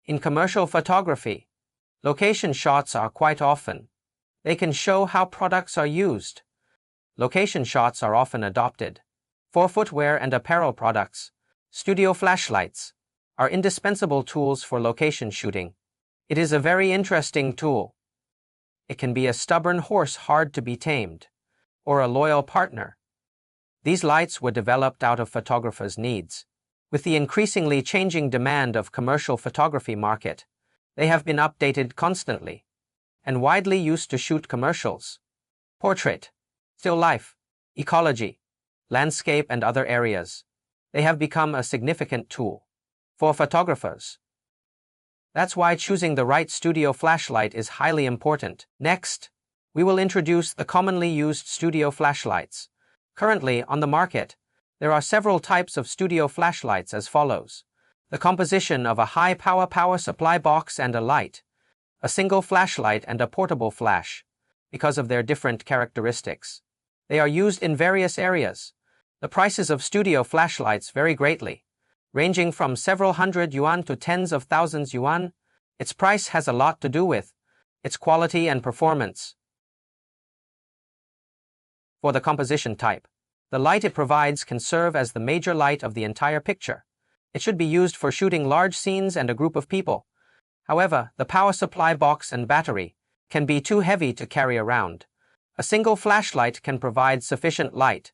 In commercial photography, location shots are quite often. They can show how products are used. Location shots are often adopted. For footwear and apparel products, studio flashlights are indispensable tools for location shooting. It is a very interesting tool. It can be a stubborn horse hard to be tamed, or a loyal partner. These lights were developed out of photographers' needs. With the increasingly changing demand of commercial photography market, they have been updated constantly and widely used to shoot commercials, portrait, still life, ecology, landscape, and other areas. They have become a significant tool for photographers. That's why choosing the right studio flashlight is highly important. Next, we will introduce the commonly used studio flashlights. Currently on the market, there are several types of studio flashlights as follows. The composition of a high-power power supply box and a light, a single flashlight and a portable flash, because of their different characteristics. They are used in various areas. The prices of studio flashlights vary greatly, ranging from several hundred yuan to tens of thousands yuan. Its price has a lot to do with its quality and performance. For the composition type, the light it provides can serve as the major light of the entire picture. It should be used for shooting large scenes and a group of people. However, the power supply box and battery can be too heavy to carry around. A single flashlight can provide sufficient light.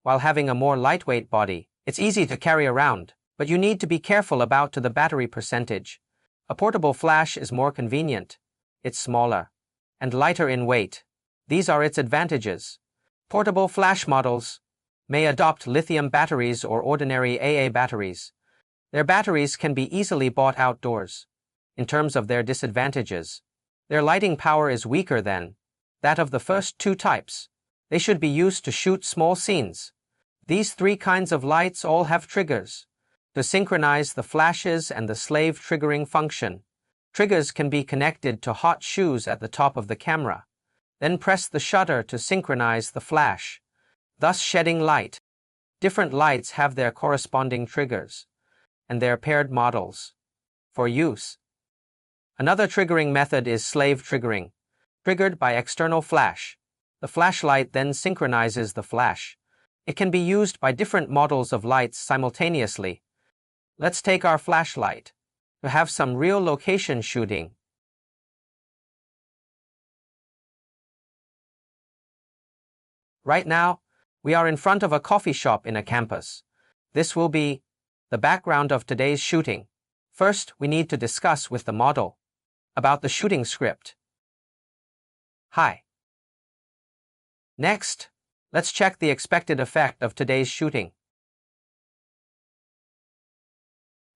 While having a more lightweight body, it's easy to carry around, but you need to be careful about the battery percentage. A portable flash is more convenient. It's smaller and lighter in weight. These are its advantages. Portable flash models may adopt lithium batteries or ordinary AA batteries. Their batteries can be easily bought outdoors. In terms of their disadvantages, their lighting power is weaker than that of the first two types. They should be used to shoot small scenes. These three kinds of lights all have triggers to synchronize the flashes and the slave triggering function. Triggers can be connected to hot shoes at the top of the camera. Then press the shutter to synchronize the flash, thus shedding light. Different lights have their corresponding triggers and their paired models for use. Another triggering method is slave triggering, triggered by external flash. The flashlight then synchronizes the flash. It can be used by different models of lights simultaneously. Let's take our flashlight to have some real location shooting. Right now, we are in front of a coffee shop in a campus. This will be the background of today's shooting. First, we need to discuss with the model about the shooting script. Hi. Next, let's check the expected effect of today's shooting.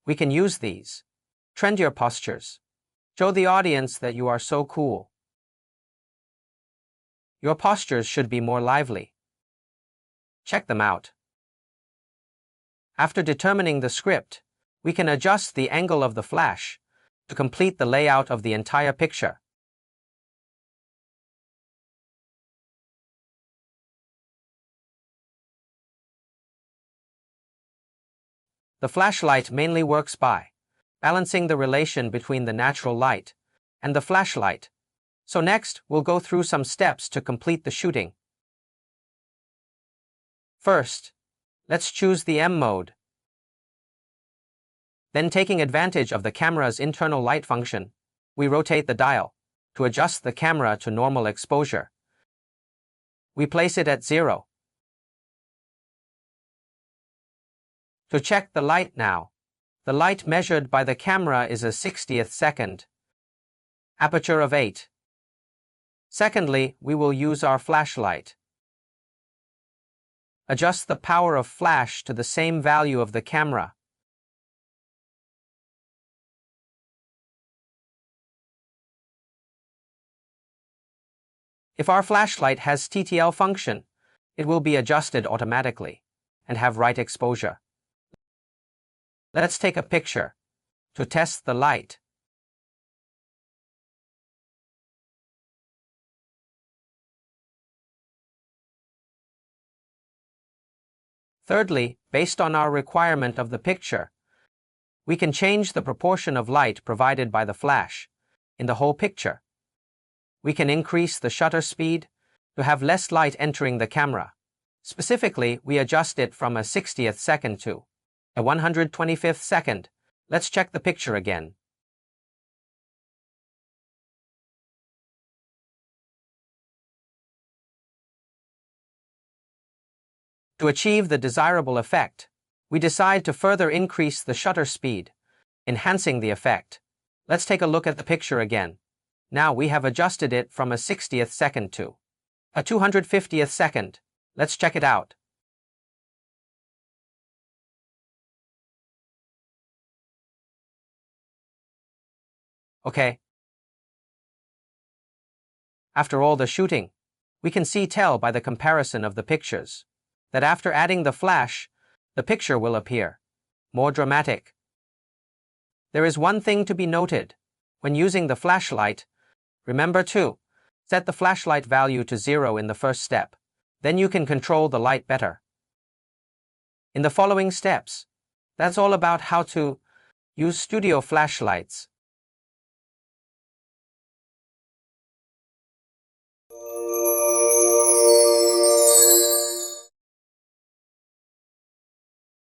We can use these. Trend your postures. Show the audience that you are so cool. Your postures should be more lively. Check them out. After determining the script, we can adjust the angle of the flash to complete the layout of the entire picture. The flashlight mainly works by balancing the relation between the natural light and the flashlight. So next, we'll go through some steps to complete the shooting. First, let's choose the M mode. Then, taking advantage of the camera's internal light function, we rotate the dial to adjust the camera to normal exposure. We place it at 0. To check the light now, the light measured by the camera is a 60th second. Aperture of 8. Secondly, we will use our flashlight. Adjust the power of flash to the same value of the camera. If our flashlight has TTL function, it will be adjusted automatically and have right exposure. Let's take a picture to test the light. Thirdly, based on our requirement of the picture, We can change the proportion of light provided by the flash in the whole picture. We can increase the shutter speed to have less light entering the camera. Specifically, we adjust it from a 60th second to a 125th second. Let's check the picture again. To achieve the desirable effect, we decide to further increase the shutter speed, enhancing the effect. Let's take a look at the picture again. Now we have adjusted it from a 60th second to a 250th second. Let's check it out. Okay. After all the shooting, we can tell by the comparison of the pictures that after adding the flash, the picture will appear more dramatic. There is one thing to be noted. When using the flashlight, remember to set the flashlight value to 0 in the first step. Then you can control the light better. In the following steps, that's all about how to use studio flashlights.